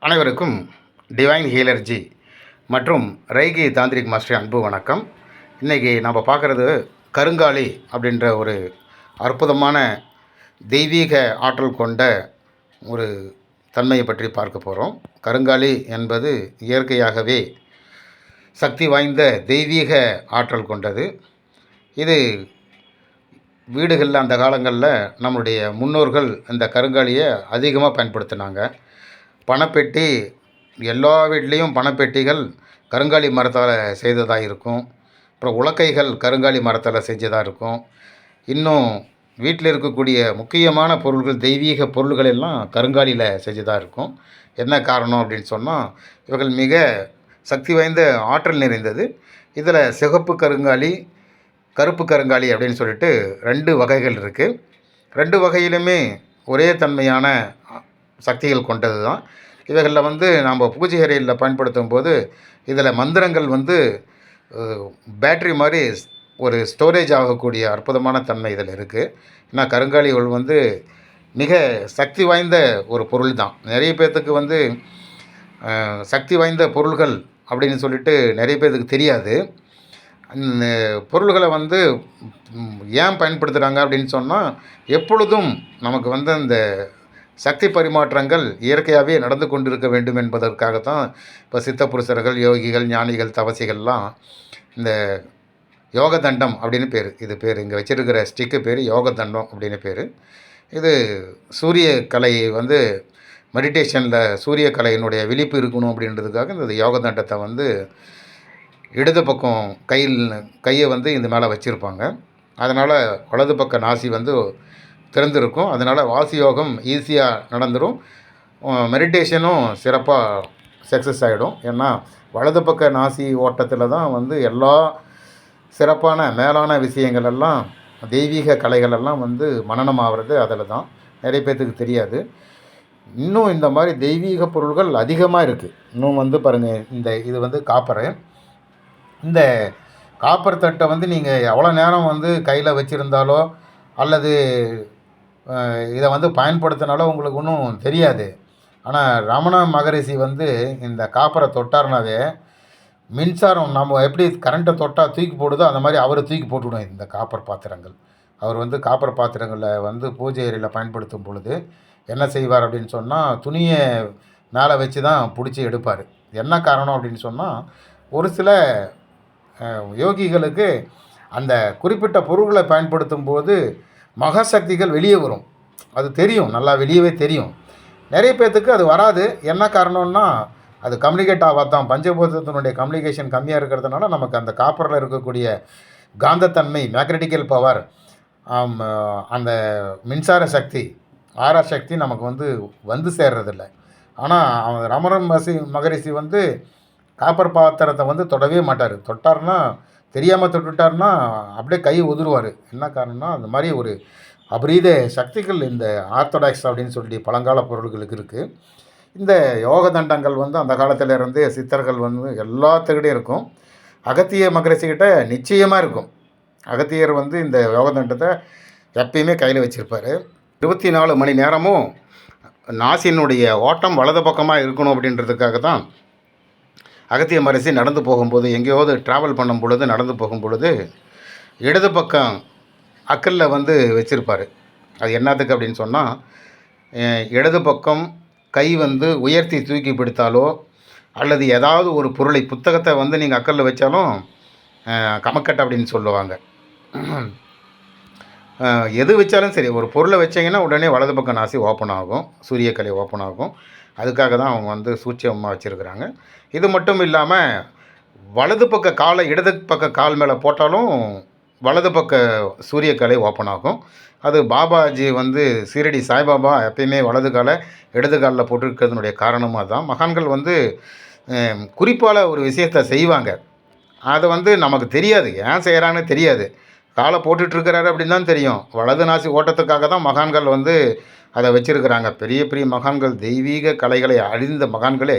அனைவருக்கும் டிவைன் ஹீலர்ஜி மற்றும் ரைகி தாந்திரிக் மாஸ்டர் அன்பு வணக்கம். இன்றைக்கி நம்ம பார்க்குறது கருங்காலி அப்படின்ற ஒரு அற்புதமான தெய்வீக ஆற்றல் கொண்ட ஒரு தன்மையை பற்றி பார்க்க போகிறோம். கருங்காலி என்பது இயற்கையாகவே சக்தி வாய்ந்த தெய்வீக ஆற்றல் கொண்டது. இது வீடுகளில் அந்த காலங்களில் நம்முடைய முன்னோர்கள் இந்த கருங்காலியை அதிகமாக பயன்படுத்தினாங்க. பணப்பெட்டி எல்லா வீட்லேயும் பணப்பெட்டிகள் கருங்காலி மரத்தால் செய்ததாக இருக்கும். அப்புறம் உலக்கைகள் கருங்காலி மரத்தால் செஞ்சதாக இருக்கும். இன்னும் வீட்டில் இருக்கக்கூடிய முக்கியமான பொருள்கள், தெய்வீக பொருள்கள் எல்லாம் கருங்காலியில் செஞ்சதாக இருக்கும். என்ன காரணம் அப்படின்னு சொன்னால், இவர்கள் மிக சக்தி வாய்ந்த ஆற்றல் நிறைந்தது. இதில் சிகப்பு கருங்காலி, கருப்பு கருங்காலி அப்படின்னு சொல்லிட்டு 2 வகைகள் இருக்குது. 2 வகையிலுமே ஒரே தன்மையான சக்திகள் கொண்டது தான். இவைகளில் நாம் பூஜை அறையில் பயன்படுத்தும் போது இதில் மந்திரங்கள் பேட்ரி மாதிரி ஒரு ஸ்டோரேஜ் ஆகக்கூடிய அற்புதமான தன்மை இதில் இருக்குது. ஏன்னா கருங்காலிகள் மிக சக்தி வாய்ந்த ஒரு பொருள் தான். நிறைய பேர்த்துக்கு சக்தி வாய்ந்த பொருள்கள் அப்படின்னு சொல்லிட்டு நிறைய பேர்த்துக்கு தெரியாது. பொருள்களை ஏன் பயன்படுத்துகிறாங்க அப்படின்னு சொன்னால், எப்பொழுதும் நமக்கு அந்த சக்தி பரிமாற்றங்கள் இயற்கையாகவே நடந்து கொண்டிருக்க வேண்டும் என்பதற்காகத்தான் இப்போ சித்த புருஷர்கள், யோகிகள், ஞானிகள், தவசிகள்லாம் இந்த யோக தண்டம் அப்படின்னு பேர். இது பேர் இங்கே வச்சுருக்கிற ஸ்டிக்கு பேர் யோக தண்டம் அப்படின்னு பேர். இது சூரிய கலை மெடிடேஷனில் சூரிய கலையினுடைய விழிப்பு இருக்கணும் அப்படின்றதுக்காக இந்த யோக தண்டத்தை இடது பக்கம் கையை இந்த மேலே வச்சுருப்பாங்க. அதனால் வலது பக்க நாசி திறந்திருக்கும். அதனால் வாசி யோகம் ஈஸியாக நடந்துடும். மெடிடேஷனும் சிறப்பாக சக்ஸஸ் ஆகிடும். ஏன்னா வலது பக்க நாசி ஓட்டத்தில் தான் எல்லா சிறப்பான மேலான விஷயங்கள் எல்லாம், தெய்வீக கலைகள் எல்லாம் மனனம் ஆகிறது அதில் தான். நிறைய பேர்த்துக்கு தெரியாது. இன்னும் இந்த மாதிரி தெய்வீக பொருள்கள் அதிகமாக இருக்குது. இன்னும் பாருங்கள், இது காப்பரு. இந்த காப்பர் தட்டை நீங்கள் எவ்வளோ நேரம் கையில் வச்சுருந்தாலோ அல்லது இதை பயன்படுத்தினாலோ உங்களுக்கு ஒன்றும் தெரியாது. ஆனால் ரமண மகரிஷி இந்த காப்பரை தொட்டார்னாவே மின்சாரம், நம்ம எப்படி கரண்ட்டை தொட்டால் தூக்கி போடுதோ அந்த மாதிரி அவரை தூக்கி போட்டுவிடும் இந்த காப்பர் பாத்திரங்கள். அவர் காப்பர் பாத்திரங்களை பூஜை அறையில் பயன்படுத்தும் பொழுது என்ன செய்வார் அப்படின்னு சொன்னால், துணியை மேலே வச்சு தான் பிடிச்சி எடுப்பார். என்ன காரணம் அப்படின்னு சொன்னால், ஒரு சில யோகிகளுக்கு அந்த குறிப்பிட்ட பொருள்களை பயன்படுத்தும் போது மகாசக்திகள் வெளியே வரும். அது தெரியும், நல்லா வெளியவே தெரியும். நிறைய பேர்த்துக்கு அது வராது. என்ன காரணம்னா, அது கம்யூனிகேட் ஆகாதான். பஞ்சபூதத்தினுடைய கம்யூனிகேஷன் கம்மியாக இருக்கிறதுனால நமக்கு அந்த காப்பரில் இருக்கக்கூடிய காந்தத்தன்மை, மேக்னட்டிக்கல் பவர், அந்த மின்சார சக்தி, ஆரா சக்தி நமக்கு சேர்றதில்ல. ஆனால் ரமண மகரிஷி காப்பர் பாத்திரத்தை தொடவே மாட்டார். தொட்டார்னா, தெரியாமல் தொட்டுட்டார்னா அப்படியே கை உதிருவார். என்ன காரணம்னா, அந்த மாதிரி ஒரு அபரீத சக்திகள் இந்த ஆர்த்தடாக்ஸ் அப்படின்னு சொல்லி பழங்கால பொருள்களுக்கு இருக்குது. இந்த யோக தண்டங்கள் அந்த காலத்தில் இருந்து சித்தர்கள் எல்லாத்துக்கிட்டே இருக்கும். அகத்திய மகரிஷிக்கிட்ட நிச்சயமாக இருக்கும். அகத்தியர் இந்த யோக தண்டத்தை எப்பயுமே கையில் வச்சுருப்பார். 24 மணி நேரமும் நாசினுடைய ஓட்டம் வலது பக்கமாக இருக்கணும் அப்படின்றதுக்காக தான் அகத்திய மகரிஷி நடந்து போகும்போது, எங்கேயாவது ட்ராவல் பண்ணும் பொழுது, நடந்து போகும் பொழுது இடது பக்கம் அக்கலில் வச்சுருப்பார். அது என்னத்துக்கு அப்படின்னு சொன்னால், இடது பக்கம் கை உயர்த்தி தூக்கி பிடித்தாலோ அல்லது ஏதாவது ஒரு பொருளை, புத்தகத்தை நீங்கள் அக்கலில் வச்சாலும் கமக்கட்டை அப்படின்னு சொல்லுவாங்க. எது வச்சாலும் சரி, ஒரு பொருளை வச்சிங்கன்னா உடனே வலது பக்கம் நாசி ஓப்பன் ஆகும், சூரியக்கலை ஓப்பன் ஆகும். அதுக்காக தான் அவங்க சூட்சமாக வச்சுருக்கிறாங்க. இது மட்டும் இல்லாமல் வலது பக்க காலை இடது பக்க கால் மேலே போட்டாலும் வலது பக்க சூரியக்கலை ஓப்பன் ஆகும். அது பாபாஜி சீரடி சாய்பாபா எப்பயுமே வலது காலை இடது காலில் போட்டிருக்கிறதுனுடைய காரணமாக தான். மகான்கள் குறிப்பால் ஒரு விஷயத்தை செய்வாங்க. அது நமக்கு தெரியாது, ஏன் செய்கிறாங்கன்னு தெரியாது. காலை போட்டுட்ருக்கிறாரு அப்படின்னு தான் தெரியும். வலது நாசி ஓட்டத்துக்காக தான் மகான்கள் அதை வச்சுருக்கிறாங்க. பெரிய பெரிய மகான்கள், தெய்வீக கலைகளை அறிந்த மகான்களே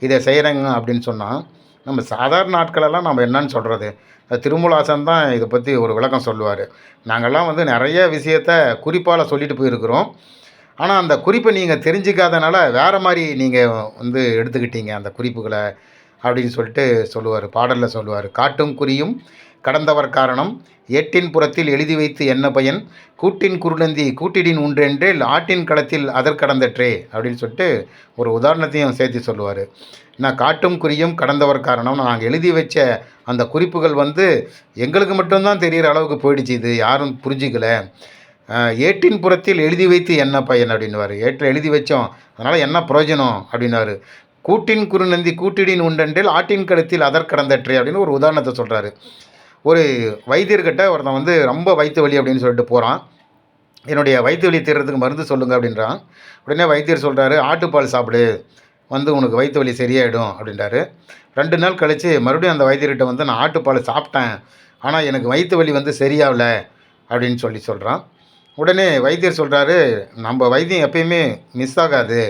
இதை செய்கிறாங்க அப்படின்னு சொன்னால், நம்ம சாதாரண நாட்களெல்லாம் நம்ம என்னன்னு சொல்கிறது? திருமூலாசன் தான் இதை பற்றி ஒரு விளக்கம் சொல்லுவார். நாங்கள்லாம் நிறைய விஷயத்த குறிப்பால் சொல்லிட்டு போயிருக்கிறோம். ஆனால் அந்த குறிப்பை நீங்கள் தெரிஞ்சிக்காதனால வேறு மாதிரி நீங்கள் வந்து எடுத்துக்கிட்டீங்க அந்த குறிப்புகளை அப்படின்னு சொல்லிட்டு சொல்லுவார். பாடலில் சொல்லுவார். காட்டும் குறியும் கடந்தவர் காரணம் ஏட்டின் புறத்தில் எழுதி வைத்து என்ன பயன் கூட்டின் குருநந்தி கூட்டிடின் உண்டென்றேல் ஆட்டின் களத்தில் அதற்கடந்தற்றே அப்படின்னு சொல்லிட்டு ஒரு உதாரணத்தையும் சேர்த்து சொல்லுவார். நான் காட்டும் குறியும் கடந்தவர் காரணம் நாங்கள் எழுதி வச்ச அந்த குறிப்புகள் வந்து எங்களுக்கு மட்டும்தான் தெரிகிற அளவுக்கு போயிடுச்சு, இது யாரும் புரிஞ்சிக்கல. ஏட்டின் புறத்தில் எழுதி வைத்து என்ன பயன் அப்படின்னுவார். ஏட்டில் எழுதி வச்சோம், அதனால் என்ன பிரயோஜனம் அப்படின்னாரு. கூட்டின் குறுநந்தி கூட்டிடின் உண்டென்றில் ஆட்டின் கழுத்தில் அதற்கடந்தற்றே அப்படின்னு ஒரு உதாரணத்தை சொல்கிறாரு. ஒரு வைத்தியர்கிட்ட ஒருத்தன் வந்து ரொம்ப வயிற்று வலி அப்படின்னு சொல்லிட்டு போகிறான். என்னுடைய வயிற்று வலி தீர்றதுக்கு மருந்து சொல்லுங்கள் அப்படின்றான். உடனே வைத்தியர் சொல்கிறாரு, ஆட்டுப்பால் சாப்பிடு, வந்து உனக்கு வயிற்று வலி சரியாயிடும் அப்படின்றாரு. 2 நாள் கழித்து மறுபடியும் அந்த வைத்தியர்கிட்ட வந்து நான் ஆட்டுப்பால் சாப்பிட்டேன், ஆனால் எனக்கு வயிற்று வலி வந்து சரியாகல அப்படின்னு சொல்கிறான். உடனே வைத்தியர் சொல்கிறாரு, நம்ம வைத்தியம் எப்பயுமே மிஸ் ஆகாது,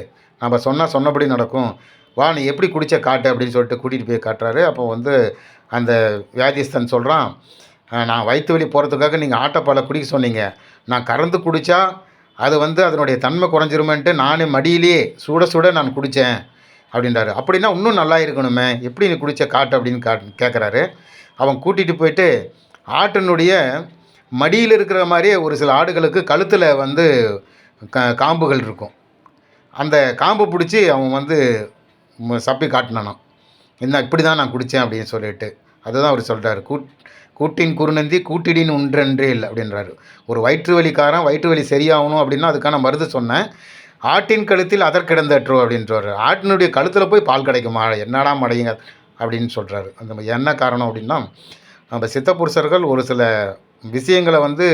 நம்ம சொன்னபடி நடக்கும், வா நீ எப்படி குடித்த காட்டு அப்படின்னு சொல்லிட்டு கூட்டிகிட்டு போய் காட்டுறாரு. அப்போ வந்து அந்த வியாதிஸ்தன் சொல்கிறான், நான் வயிற்று வலி போகிறதுக்காக நீங்கள் ஆட்டுப்பாலை குடிக்க சொன்னீங்க, நான் கறந்து குடித்தா அது வந்து அதனுடைய தன்மை குறைஞ்சிருமேன்ட்டு நானே மடியிலேயே சுட நான் குடித்தேன் அப்படின்றாரு. அப்படின்னா இன்னும் நல்லா இருக்கணுமே, எப்படி நீ குடித்த காட்டு அப்படின்னு கேட்குறாரு. அவன் கூட்டிகிட்டு போயிட்டு ஆட்டினுடைய மடியில் இருக்கிற மாதிரியே ஒரு சில ஆடுகளுக்கு கழுத்தில் வந்து காம்புகள் இருக்கும். அந்த காம்பை பிடிச்சி அவன் வந்து சப்பி காட்டினானான், என்ன இப்படி தான் நான் குடித்தேன் அப்படின்னு சொல்லிட்டு. அதுதான் அவர் சொல்கிறார், கூட்டின் குறுநந்தி கூட்டிடின் உண்டென்றேல் அப்படின்றாரு. ஒரு வயிற்று வலி சரியாகணும் அப்படின்னா அதுக்கான மருந்து சொன்னேன், ஆட்டின் கழுத்தில் அதற்கிடந்தற்றோ அப்படின்றாரு. ஆட்டினுடைய கழுத்தில் போய் பால் கிடைக்குமா, என்னடா மடையுங்க அப்படின்னு சொல்கிறாரு. அந்த என்ன காரணம் அப்படின்னா, நம்ம சித்தப்புருஷர்கள் ஒரு சில விஷயங்களை வந்து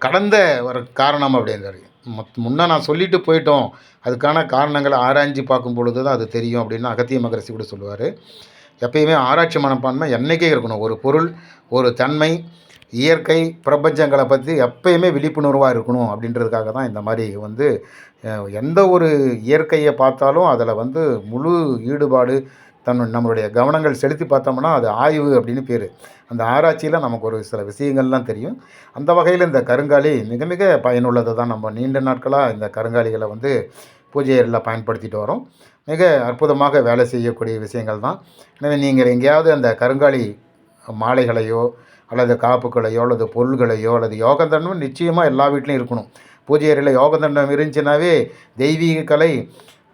கடந்த ஒரு காரணம் அப்படின்றாரு. முன்னே நான் சொல்லிட்டு போயிட்டோம், அதுக்கான காரணங்களை ஆராய்ச்சி பார்க்கும் பொழுது தான் அது தெரியும் அப்படின்னு அகத்திய மகரிஷி கூட சொல்லுவார். எப்பயுமே ஆராய்ச்சி மனப்பான்மை என்றைக்கே இருக்கணும். ஒரு பொருள், ஒரு தன்மை, இயற்கை, பிரபஞ்சங்களை பற்றி எப்பயுமே விழிப்புணர்வாக இருக்கணும் அப்படின்றதுக்காக தான் இந்த மாதிரி வந்து எந்த ஒரு இயற்கையை பார்த்தாலும் அதில் வந்து முழு ஈடுபாடு நம்மளுடைய கவனங்கள் செலுத்தி பார்த்தோம்னா அது ஆய்வு அப்படின்னு பேர். அந்த ஆராய்ச்சியில் நமக்கு ஒரு சில விஷயங்கள்லாம் தெரியும். அந்த வகையில் இந்த கருங்காலி மிக மிக பயனுள்ளது தான். நம்ம நீண்ட நாட்களாக இந்த கருங்காலிகளை வந்து பூஜை அறையில் பயன்படுத்திட்டு வரோம். மிக அற்புதமாக வேலை செய்யக்கூடிய விஷயங்கள் தான். எனவே நீங்கள் எங்கேயாவது அந்த கருங்காலி மாலைகளையோ அல்லது காப்புகளையோ அல்லது பொருள்களையோ அல்லது யோகந்தண்டம் நிச்சயமாக எல்லா வீட்லேயும் இருக்கணும். பூஜை அறையில் யோகந்தண்டம் இருந்துச்சுனாவே தெய்வீக கலை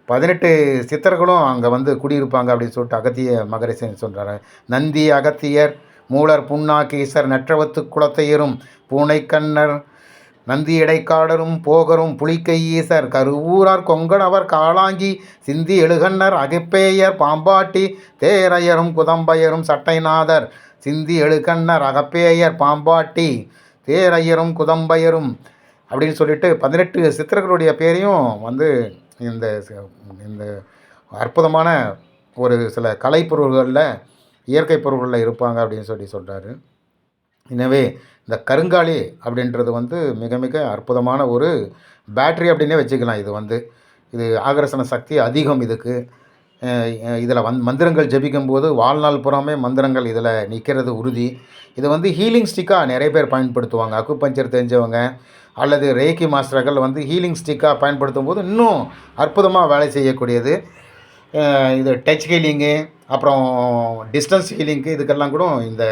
18 சித்தர்களும் அங்கே வந்து குடியிருப்பாங்க அப்படின்னு சொல்லிட்டு அகத்திய மகரிஷன் சொல்கிறாரு. நந்தி அகத்தியர் மூலர் புண்ணாக்கீசர் நற்றவத்து குளத்தையரும் பூனை கண்ணர் நந்தி இடைக்காடரும் போகரும் புலிக்கை ஈசர் கருவூரார் கொங்கணவர் காளாங்கி சிந்தி எழுகண்ணர் அகப்பேயர் பாம்பாட்டி தேரையரும் குதம்பையரும் சட்டைநாதர் சிந்தி எழுகண்ணர் அகப்பேயர் பாம்பாட்டி தேரையரும் குதம்பையரும் அப்படின்னு சொல்லிட்டு 18 சித்தர்களுடைய பேரையும் வந்து இந்த இந்த அற்புதமான ஒரு சில கலைப்பொருள்களில் இயற்கை பொருள்களில் இருப்பாங்க அப்படின்னு சொல்கிறாரு. எனவே இந்த கருங்காலி அப்படின்றது வந்து மிக மிக அற்புதமான ஒரு பேட்ரி அப்படின்னே வச்சுக்கலாம். இது ஆகர்ஷண சக்தி அதிகம். இதுக்கு இதில் மந்திரங்கள் ஜபிக்கும்போது வாழ்நாள் புறாமே மந்திரங்கள் இதில் நிற்கிறது உறுதி. இதை வந்து ஹீலிங் ஸ்டிக்காக நிறைய பேர் பயன்படுத்துவாங்க. அக்குபஞ்சர் தெரிஞ்சவங்க அல்லது ரேக்கி மாஸ்டர்கள் வந்து ஹீலிங் ஸ்டிக்காக பயன்படுத்தும் போது இன்னும் அற்புதமாக வேலை செய்யக்கூடியது. இது டச் ஹீலிங்கு, அப்புறம் டிஸ்டன்ஸ் ஹீலிங்கு, இதுக்கெல்லாம் கூட இந்த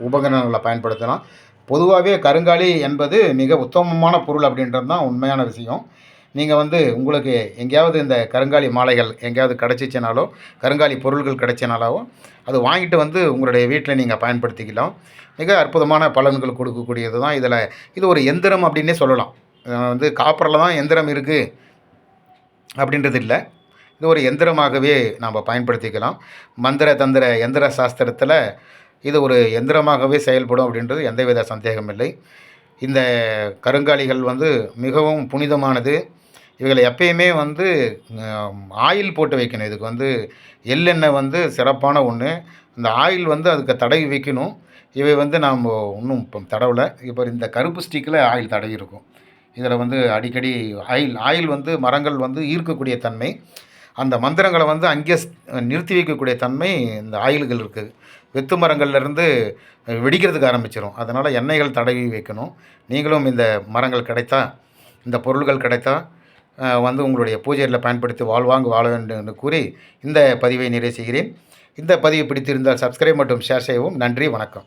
உபகரணங்களை பயன்படுத்தலாம். பொதுவாகவே கருங்காலி என்பது மிக உத்தமமான பொருள் அப்படின்றது தான் உண்மையான விஷயம். நீங்கள் வந்து உங்களுக்கு எங்கேயாவது இந்த கருங்காலி மாலைகள் எங்கேயாவது கிடச்சிச்சினாலோ கருங்காலி பொருள்கள் கிடைச்சினாலோ அது வாங்கிட்டு வந்து உங்களுடைய வீட்டில் நீங்கள் பயன்படுத்திக்கலாம். மிக அற்புதமான பலன்கள் கொடுக்கக்கூடியது தான். இது ஒரு எந்திரம் அப்படின்னே சொல்லலாம். வந்து காப்பரில் தான் எந்திரம் இருக்குது அப்படின்றது இல்லை, இது ஒரு எந்திரமாகவே நாம் பயன்படுத்திக்கலாம். மந்திர தந்திர எந்திர சாஸ்திரத்தில் இது ஒரு எந்திரமாகவே செயல்படும் அப்படின்றது எந்தவித சந்தேகம் இல்லை. இந்த கருங்காலிகள் வந்து மிகவும் புனிதமானது. இவைகளை எப்பயுமே வந்து ஆயில் போட்டு வைக்கணும். இதுக்கு வந்து எள்ளெண்ணெய் வந்து சிறப்பான ஒன்று. இந்த ஆயில் வந்து அதுக்கு தடவி வைக்கணும். இவை வந்து நாம் இன்னும் இப்போ தடவலை. இப்போ இந்த கருப்பு ஸ்டிக்கில் ஆயில் தடவி இருக்கும். இதில் வந்து அடிக்கடி ஆயில் வந்து மரங்கள் வந்து ஈர்க்கக்கூடிய தன்மை, அந்த மந்திரங்களை வந்து அங்கே நிறுத்தி வைக்கக்கூடிய தன்மை இந்த ஆயில்கள் இருக்குது. வெத்து மரங்கள்லேருந்து வெடிக்கிறதுக்கு ஆரம்பிச்சிடும். அதனால் எண்ணெய்கள் தடவி வைக்கணும். நீங்களும் இந்த மரங்கள் கிடைத்தா இந்த பொருள்கள் கிடைத்தா வந்து உங்களுடைய பூஜையில் பயன்படுத்தி வாழ்வாங்கு வாழ வேண்டும் என்று கூறி இந்த பதிவை நிறைவு செய்கிறேன். இந்த பதிவு பிடித்திருந்தால் சப்ஸ்கிரைப் மற்றும் ஷேர் செய்யவும். நன்றி, வணக்கம்.